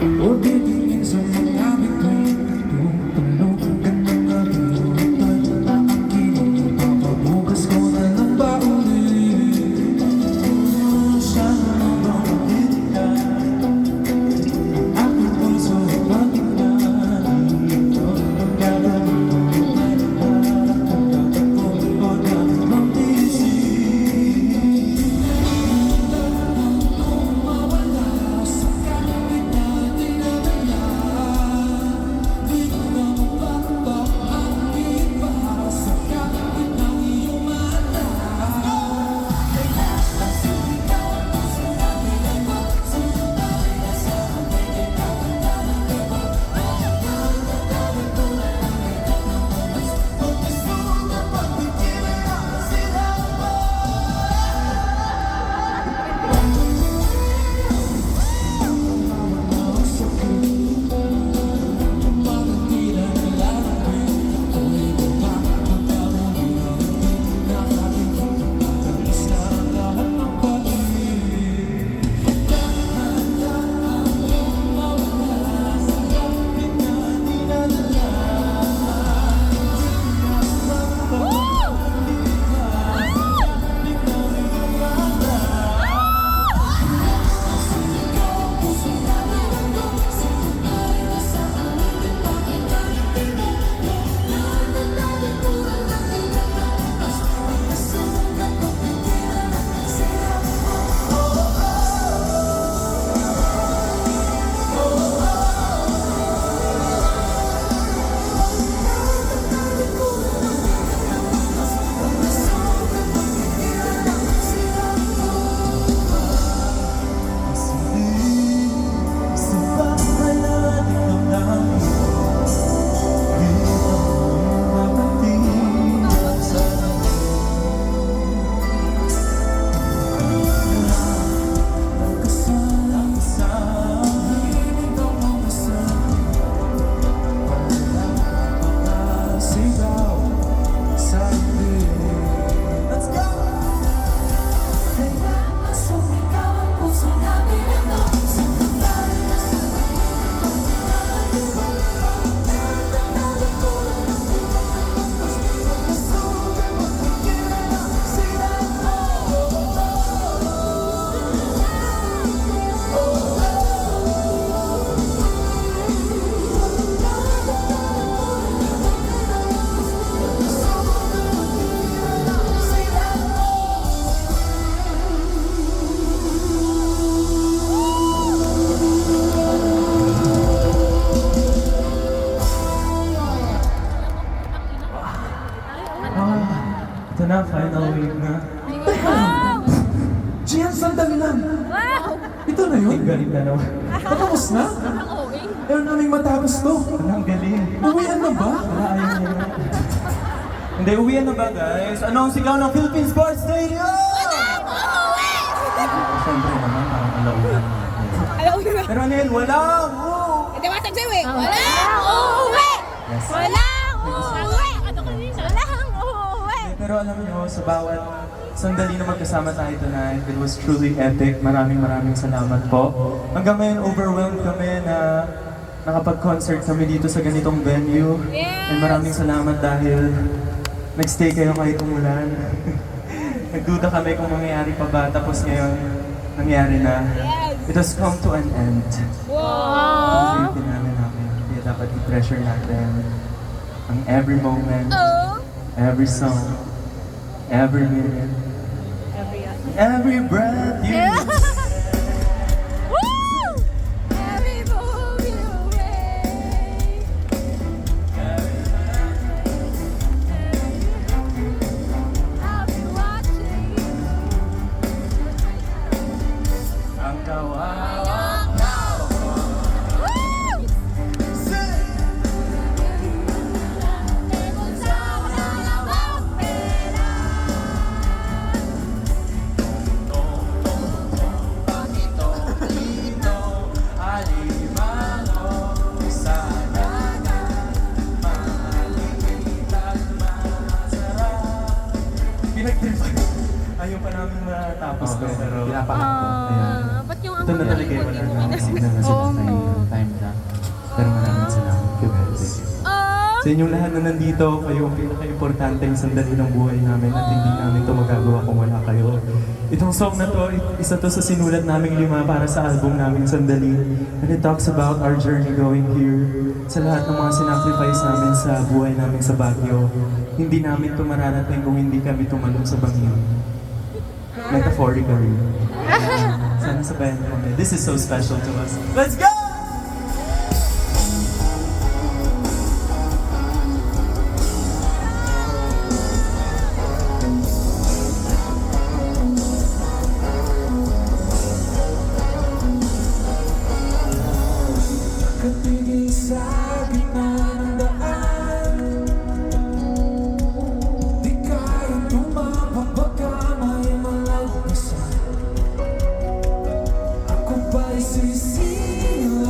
Huwag titingin sa mga bituin Tutulog ka ng gabi Ito'y nakakilong Ipapabukas ko na ng baunin Sana mabangit ka Aking puso patingnan Ito ang gagawin Huwag kang mag-isip Ito na, final wave na. Gian, sandali lang. Ito na yun. Ang galing na naman. Patapos na? Ayaw naming matapos to. Ang galing. Uwian na ba? Ayaw niya. Hindi, uwian na ba guys? Ano ang sigaw ng Philippine Sports Stadium? Siyempre naman, parang alaunan. Pero Anel, walang Hindi matag sa'yo eh. Walang uuwi! Yes. Walang uuwi! Walang uuwi! Pero alam niyo, sa bawat sandali na magkasama tayo tonight, it was truly epic. Maraming salamat po. Hanggang ngayon, overwhelmed kami na nakapag-concert kami dito sa ganitong venue. Yes! And maraming salamat dahil nag-stay kayo kahit umulan. Nagduda kami kung mangyayari pa ba, tapos ngayon, nangyari na. Yes! It has come to an end. Wow! Ang namin. Kaya dapat i-treasure natin ang every moment, Oh! every song, every minute, every breath you Woo! Every move you make. I'll be watching you. ang kawawa. Ayaw pa namin matapos to, pero Pinapangat ko. Ayan. Ba't yung Ito na talaga yung wala na signal na sila time na. Pero maraming salamat. Thank you. Sa inyong lahat na nandito, kayo ang pinaka-importanteng sandali ng buhay namin at hindi namin ito magagawa kung wala kayo. Itong song na to, isa to sa sinulat naming 5 para sa album naming Sandali. And it talks about our journey going here. Sa lahat ng mga sinacrifice namin sa buhay namin sa Baguio. Hindi namin ito mararating kung hindi kami tumalong sa bangin. Metaphorically. Sana sabayan niyo kami. This is so special to us. Let's go! Katigil sa gitna ng daan, di kayang tumawag baka may malagpasan. Ako ba'y sisiyo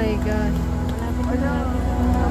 my God.